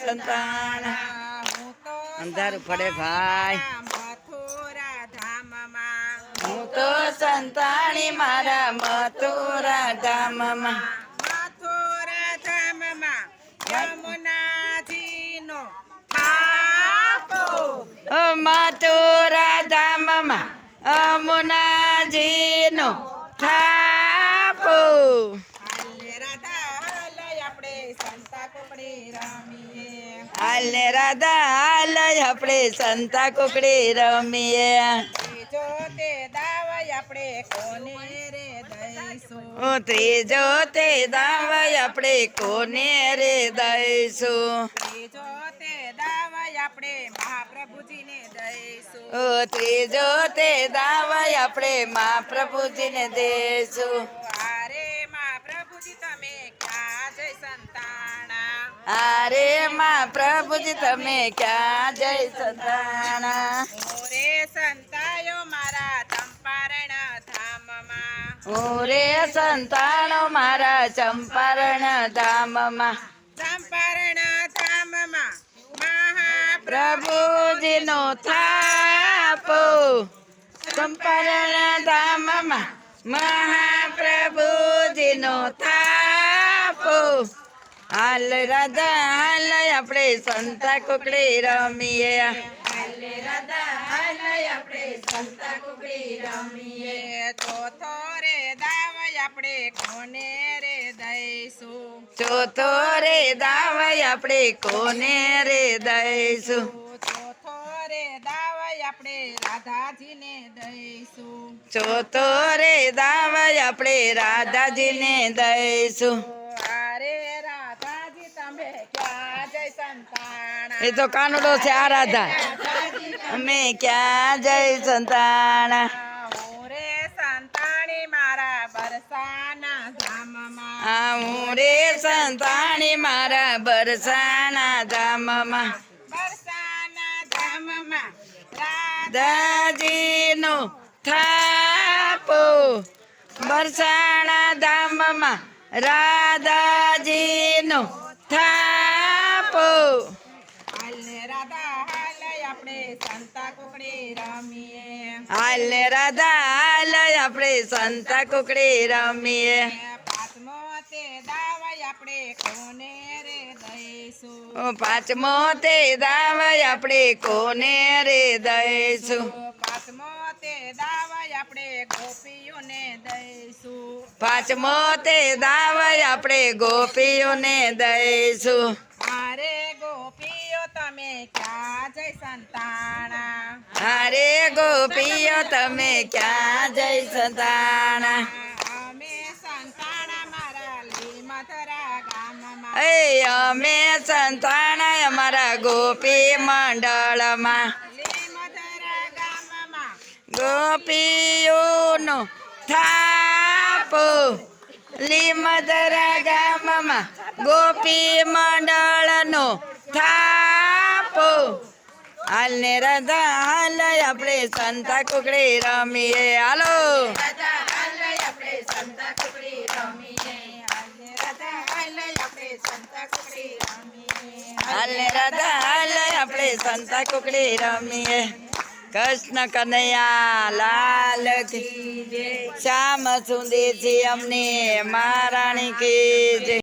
સંતાણા અંધારું પડે ભાઈ મથુરા ધામમાં હું તો સંતાણી મારા મથુરા ધામમાં મથુરા ધામમાં યમુનાજીનો થાપો ઓ મથુરા ધામમાં યમુનાજીનો થાપો હાલે રાધા હાલે આપણે સંતા કુકડી રમીએ હાલે રાધા હાલ આપણે સંતા કુકડી રમીએ ત્રીજો તે દાવાય આપણે કોને રે દઈશું ઓ ત્રીજો તે દાવાય આપણે કોને રે દઈશું ત્રીજો તે દાવાય આપણે મહાપ્રભુજીને દઈશું ઓ ત્રીજો તે દાવાય આપણે મહાપ્રભુજીને દેશું અરે મહાપ્રભુજી તમે ક્યાં જય સંતાણા અરે મહાપ્રભુજી તમે ક્યાં જય સંતાણા ઓરે સંતાયો મારા ચંપારણ ધામમાં ઓરે સંતાણો મારા ચંપારણ ધામમાં ચંપારણ ધામમાં પ્રભુજીનો થાપો ચંપારણ ધામમાં મહાપ્રભુજીનો થાપો હાલ રાધા હાલ આપણે સંતા કુકડી રમીએ હાલ રાધા હાલ આપણે સંતા કુકડી રમીએ ચોથો રે દાવાય આપણે કોને રે દઈશું ચોથો રે દાવાય આપણે કોને રે દઈશું ચોથો રે દાવાય આપણે રાધાજીને દઈશું ચોથો રે દાવાય આપણે રાધાજીને દઈશું અરે રાધાજી તમે ક્યાં જય સંતાણા એ તો કાનુડો છે આ રાધા અમે ક્યાં જય સંતાણા ઓરે સંતાણી મારા બરસાના ધામમાં હું રે સંતાણી મારા બરસાના ધામમાં બરસાના ધામમાં દાજીનો થાપો બરસાણા ધામમાં રાધાજીનો થાપો હાલે રાધા હાલે આપણે સંતા કુકડી રમીએ હાલ રાધા હાલ આપણે સંતા કુકડી રમીએ પાંચમો તે દાવાય આપણે કોને રે દઈશું પાંચમો તે દાવાય આપણે કોને રે દઈશું પાંચમો તે દાવાય આપણે ગોપીઓને દઈશું પાંચમો તે દાવાય આપણે ગોપીઓને દઈશું અરે ગોપીઓ તમે ક્યાં જય સંતાણા અરે ગોપીઓ તમે ક્યાં જય સંતાણા અમે સંતાણા મારા લીમધરા ગામમાં એ અમે સંતાણા અમારા ગોપી મંડળમાં લીમધરા ગામમાં ગોપીઓનો થાપો લીમધરા ગામમાં ગોપી મંડળનો થાપો હાલ ને રાધા હાલ આપણે સંતા કુકડી રમીએ હાલો હાલે રાધા હાલે આપણે સંતા કુકડી રમીએ હાલ ને રાધા હાલ આપણે સંતા કુકડી રમીએ કૃષ્ણ કનૈયા લાલ કી જય શ્યામ સુંદર છે અમને મહારાણી કી જય